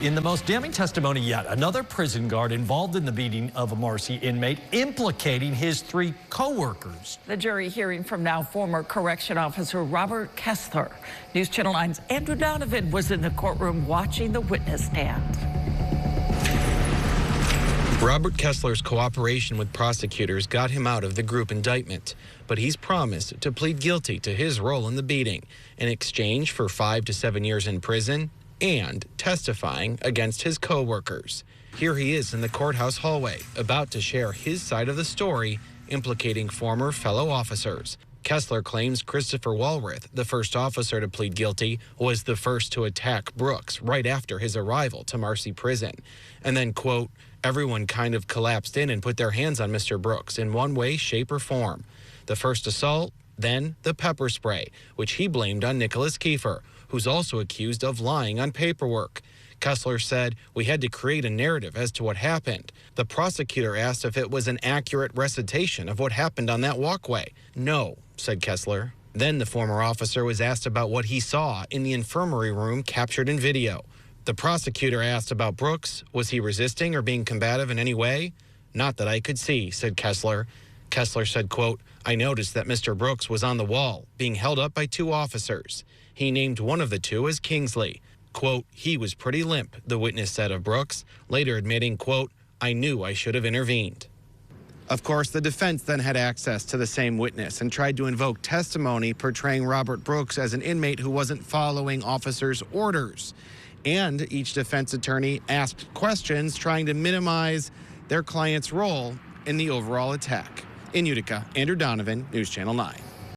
In the most damning testimony yet, another prison guard involved in the beating of a Marcy inmate, implicating his 3 coworkers. The jury hearing from now former correction officer Robert Kessler. News Channel 9's Andrew Donovan was in the courtroom watching the witness stand. Robert Kessler's cooperation with prosecutors got him out of the group indictment, but he's promised to plead guilty to his role in the beating in exchange for 5 to 7 years in prison and testifying against his coworkers. Here he is in the courthouse hallway, about to share his side of the story, implicating former fellow officers. Kessler claims Christopher Walrath, the first officer to plead guilty, was the first to attack Brooks right after his arrival to Marcy Prison. And then, quote, everyone kind of collapsed in and put their hands on Mr. Brooks in one way, shape, or form. The first assault, then the pepper spray, which he blamed on Nicholas Kiefer, who's also accused of lying on paperwork. Kessler said, we had to create a narrative as to what happened. The prosecutor asked if it was an accurate recitation of what happened on that walkway. No, said Kessler. Then the former officer was asked about what he saw in the infirmary room captured in video. The prosecutor asked about Brooks. Was he resisting or being combative in any way? Not that I could see, said Kessler. Kessler said, quote, I noticed that Mr. Brooks was on the wall, being held up by 2 officers. He named one of the 2 as Kingsley. Quote, he was pretty limp, the witness said of Brooks, later admitting, quote, I knew I should have intervened. Of course, the defense then had access to the same witness and tried to invoke testimony portraying Robert Brooks as an inmate who wasn't following officers' orders. And each defense attorney asked questions trying to minimize their client's role in the overall attack. In Utica, Andrew Donovan, News Channel 9.